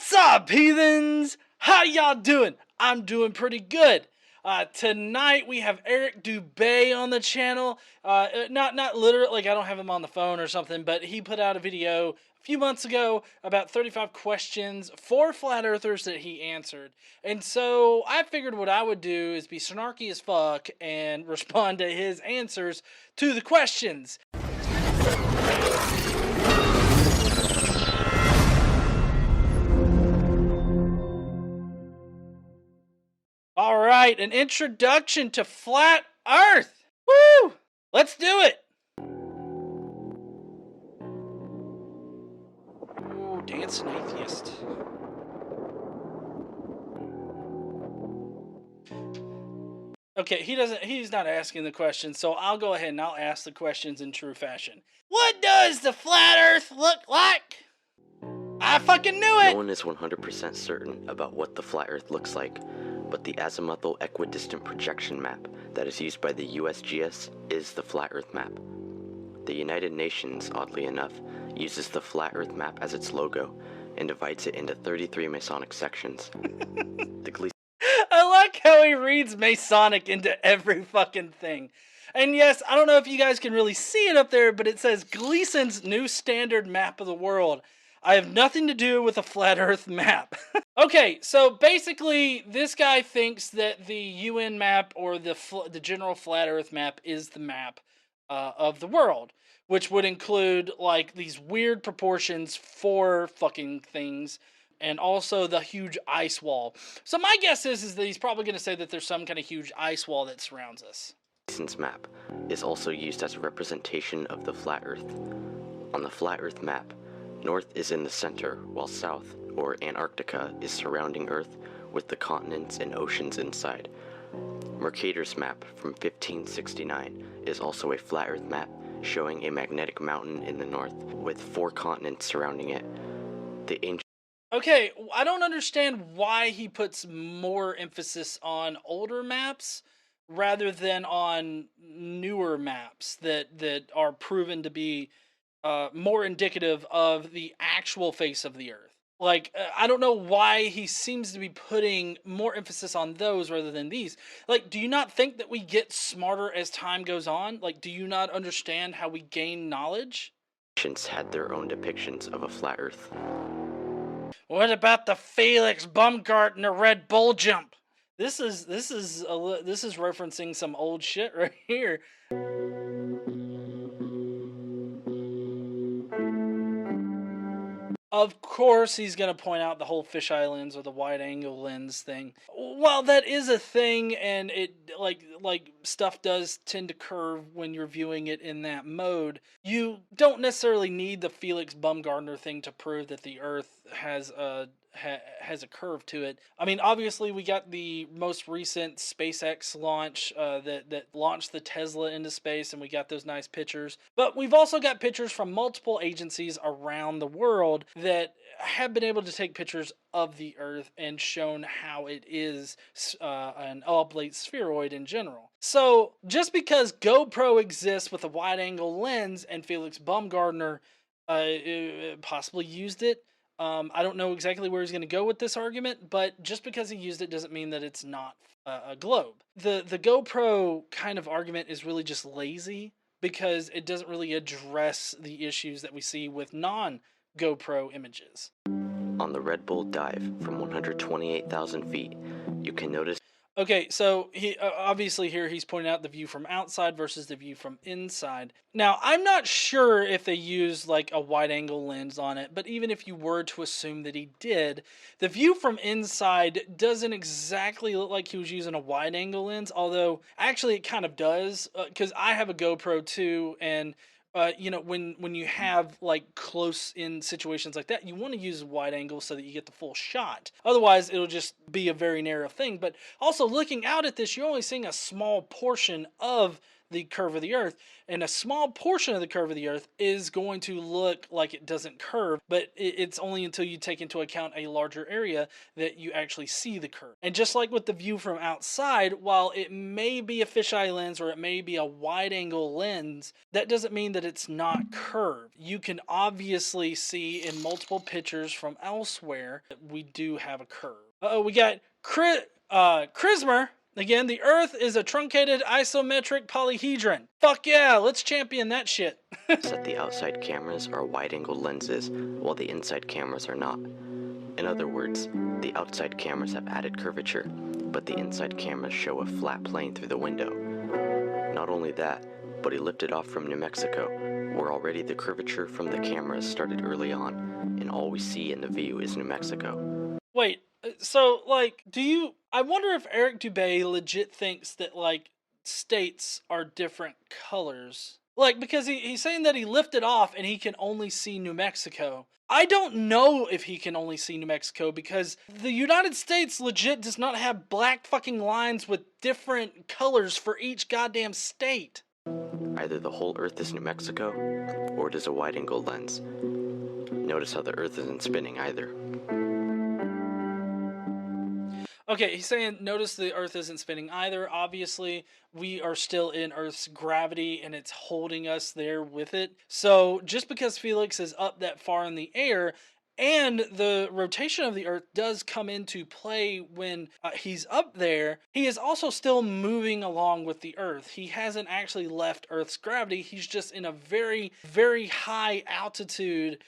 What's up, heathens? How y'all doing? I'm doing pretty good. Tonight we have Eric Dubay on the channel. Not literally, like I don't have him on the phone or something, but he put out a video a few months ago about 35 questions for flat earthers that he answered. And so I figured what I would do is be snarky as fuck and respond to his answers to the questions. All right, an introduction to flat Earth. Woo! Let's do it. Ooh, dancing atheist. Okay, he's not asking the question, so I'll go ahead and I'll ask the questions in true fashion. What does the flat Earth look like? I fucking knew it! No one is 100% certain about what the flat Earth looks like, but the azimuthal equidistant projection map that is used by the USGS is the flat Earth map. The United Nations, oddly enough, uses the flat Earth map as its logo and divides it into 33 Masonic sections. I like how he reads Masonic into every fucking thing. And yes, I don't know if you guys can really see it up there, but it says Gleason's New Standard Map of the World. I have nothing to do with a flat Earth map. Okay, so basically, this guy thinks that the UN map or the general flat Earth map is the map of the world, which would include like these weird proportions for fucking things, and also the huge ice wall. So my guess is that he's probably going to say that there's some kind of huge ice wall that surrounds us. Gleason's map is also used as a representation of the flat Earth. On the flat Earth map, North is in the center, while South, or Antarctica, is surrounding Earth with the continents and oceans inside. Mercator's map from 1569 is also a flat Earth map showing a magnetic mountain in the north with 4 continents surrounding it. Okay, I don't understand why he puts more emphasis on older maps rather than on newer maps that are proven to be more indicative of the actual face of the Earth. Like, I don't know why he seems to be putting more emphasis on those rather than these. Like, do you not think that we get smarter as time goes on? Like, do you not understand how we gain knowledge? Nations had their own depictions of a flat Earth. What about the Felix Baumgartner Red Bull jump? This is referencing some old shit right here. Of course he's going to point out the whole fisheye lens or the wide angle lens thing. While that is a thing, and it like stuff does tend to curve when you're viewing it in that mode, you don't necessarily need the Felix Baumgartner thing to prove that the Earth has a curve to it. I mean, obviously we got the most recent SpaceX launch that launched the Tesla into space, and we got those nice pictures. But we've also got pictures from multiple agencies around the world that have been able to take pictures of the Earth and shown how it is an oblate spheroid in general. So just because GoPro exists with a wide angle lens and Felix Baumgartner possibly used it, I don't know exactly where he's going to go with this argument, but just because he used it doesn't mean that it's not a globe. The GoPro kind of argument is really just lazy because it doesn't really address the issues that we see with non-GoPro images. On the Red Bull dive from 128,000 feet, you can notice... Okay, so he obviously here he's pointing out the view from outside versus the view from inside. Now, I'm not sure if they used like a wide angle lens on it, but even if you were to assume that he did, the view from inside doesn't exactly look like he was using a wide angle lens, although actually it kind of does, because I have a GoPro too, and you know, when you have like close in situations like that, you want to use wide angle so that you get the full shot. Otherwise, it'll just be a very narrow thing. But also looking out at this, you're only seeing a small portion of the curve of the Earth, and a small portion of the curve of the Earth is going to look like it doesn't curve, but it's only until you take into account a larger area that you actually see the curve. And just like with the view from outside, while it may be a fisheye lens or it may be a wide angle lens, that doesn't mean that it's not curved. You can obviously see in multiple pictures from elsewhere that we do have a curve. We got Chrismer. Again, the Earth is a truncated isometric polyhedron. Fuck yeah, let's champion that shit. That the outside cameras are wide-angle lenses, while the inside cameras are not. In other words, the outside cameras have added curvature, but the inside cameras show a flat plane through the window. Not only that, but he lifted off from New Mexico, where already the curvature from the cameras started early on, and all we see in the view is New Mexico. Wait, so, like, I wonder if Eric Dubay legit thinks that, like, states are different colors. Like, because he's saying that he lifted off and he can only see New Mexico. I don't know if he can only see New Mexico because the United States legit does not have black fucking lines with different colors for each goddamn state. Either the whole Earth is New Mexico, or it is a wide-angle lens. Notice how the Earth isn't spinning either. Okay, he's saying notice the Earth isn't spinning either. Obviously, we are still in Earth's gravity and it's holding us there with it. So just because Felix is up that far in the air, and the rotation of the Earth does come into play when he's up there, he is also still moving along with the Earth. He hasn't actually left Earth's gravity. He's just in a very, very high altitude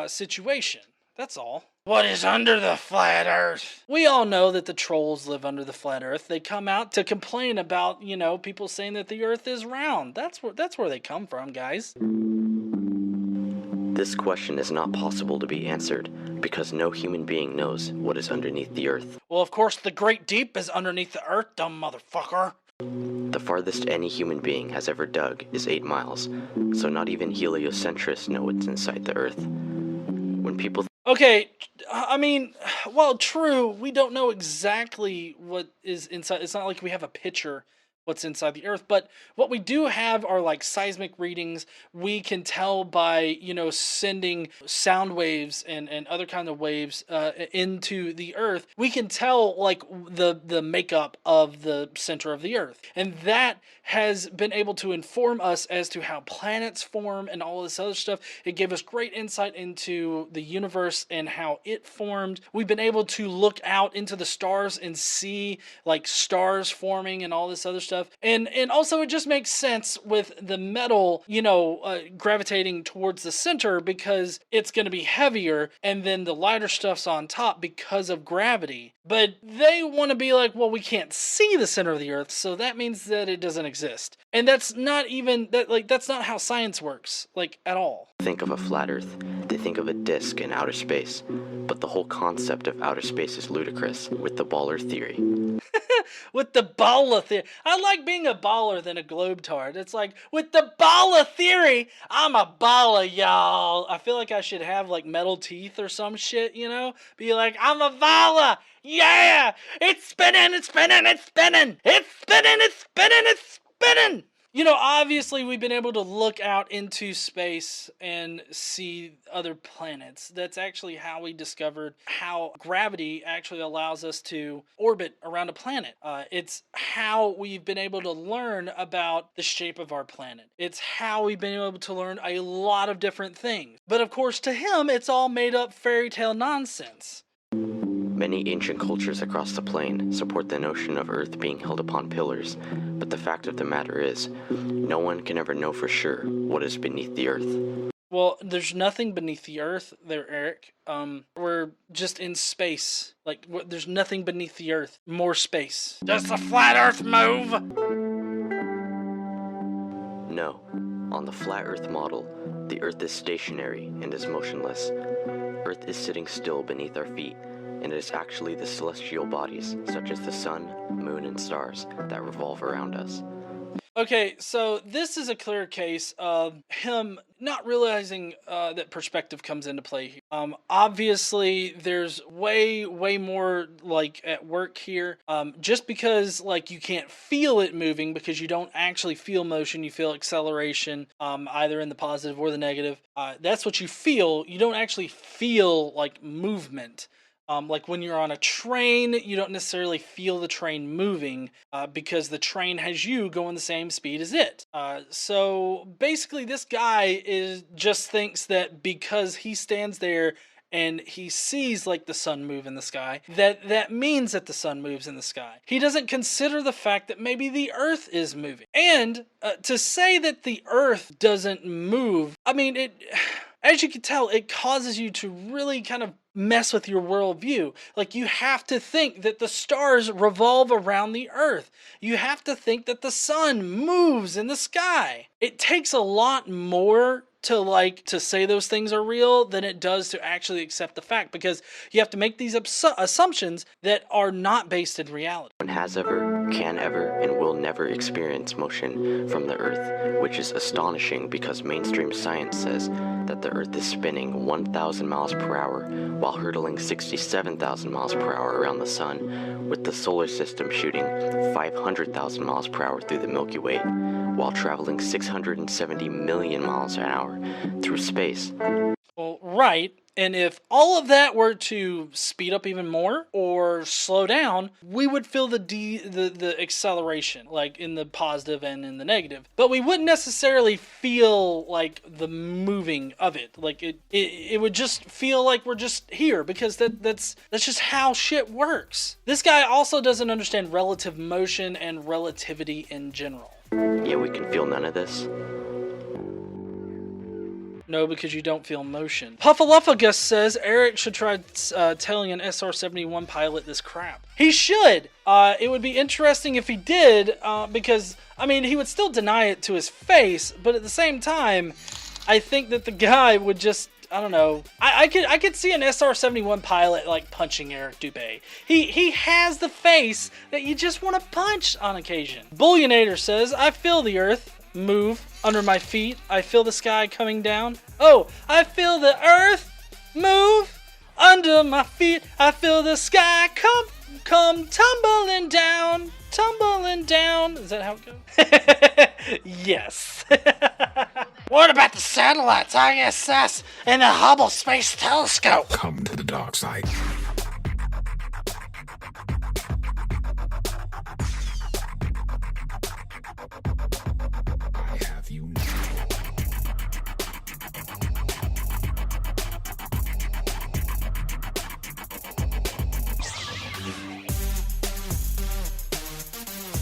situation. That's all. What is under the flat Earth? We all know that the trolls live under the flat Earth. They come out to complain about, people saying that the Earth is round. That's where they come from, guys. This question is not possible to be answered because no human being knows what is underneath the Earth. Well, of course, the Great Deep is underneath the Earth, dumb motherfucker. The farthest any human being has ever dug is 8 miles, so not even heliocentrists know what's inside the Earth. When people Okay, I mean, well, true, we don't know exactly what is inside. It's not like we have a picture what's inside the Earth, but what we do have are like seismic readings. We can tell by, sending sound waves and other kind of waves into the Earth. We can tell like the makeup of the center of the Earth. And that has been able to inform us as to how planets form and all this other stuff. It gave us great insight into the universe and how it formed. We've been able to look out into the stars and see like stars forming and all this other stuff. And also it just makes sense with the metal, gravitating towards the center because it's going to be heavier, and then the lighter stuff's on top because of gravity. But they want to be like, well, we can't see the center of the Earth, so that means that it doesn't exist. And that's not even that's not how science works, like, at all. think of a flat Earth, they think of a disk in outer space. But the whole concept of outer space is ludicrous with the baller theory. With the baller theory. I like being a baller than a globetard. It's like, with the baller theory, I'm a baller, y'all. I feel like I should have like metal teeth or some shit, Be like, I'm a baller. Yeah! It's spinning, it's spinning, it's spinning! It's spinning, it's spinning, it's spinning! Obviously we've been able to look out into space and see other planets. That's actually how we discovered how gravity actually allows us to orbit around a planet. It's how we've been able to learn about the shape of our planet. It's how we've been able to learn a lot of different things. But of course, to him, it's all made up fairy tale nonsense. Many ancient cultures across the plane support the notion of Earth being held upon pillars, but the fact of the matter is, no one can ever know for sure what is beneath the Earth. Well, there's nothing beneath the Earth there, Eric. We're just in space. Like, there's nothing beneath the Earth. More space. Does the flat Earth move? No. On the flat Earth model, the Earth is stationary and is motionless. Earth is sitting still beneath our feet, and it is actually the celestial bodies, such as the sun, moon, and stars, that revolve around us. Okay, so this is a clear case of him not realizing that perspective comes into play here. Obviously, there's way more like at work here. Just because like you can't feel it moving because you don't actually feel motion, you feel acceleration, either in the positive or the negative. That's what you feel. You don't actually feel like movement. Like when you're on a train, you don't necessarily feel the train moving because the train has you going the same speed as it. So basically, this guy just thinks that because he stands there and he sees like the sun move in the sky, that means that the sun moves in the sky. He doesn't consider the fact that maybe the earth is moving. And to say that the earth doesn't move, I mean, as you can tell, it causes you to really kind of mess with your worldview. Like, you have to think that the stars revolve around the earth. You have to think that the sun moves in the sky. It takes a lot more to say those things are real than it does to actually accept the fact, because you have to make these assumptions that are not based in reality. One has ever, can ever, and will never experience motion from the Earth, which is astonishing because mainstream science says that the Earth is spinning 1,000 miles per hour while hurtling 67,000 miles per hour around the Sun, with the solar system shooting 500,000 miles per hour through the Milky Way, while traveling 670 million miles an hour through space. Well, right. And if all of that were to speed up even more or slow down, we would feel the acceleration, like in the positive and in the negative. But we wouldn't necessarily feel like the moving of it. Like it would just feel like we're just here, because that's just how shit works. This guy also doesn't understand relative motion and relativity in general. Yet we can feel none of this. No, because you don't feel motion. Puffaluffagus says Eric should try telling an SR-71 pilot this crap. He should! It would be interesting if he did, because, I mean, he would still deny it to his face, but at the same time, I think that the guy would just, I don't know. I could see an SR-71 pilot, like, punching Eric Dubay. He has the face that you just want to punch on occasion. Bullionator says, I feel the earth move under my feet. I feel the sky coming down. Oh, I feel the earth move under my feet. I feel the sky come tumbling down, tumbling down. Is that how it goes? Yes. What about the satellites, ISS, and the Hubble Space Telescope? Come to the dark side.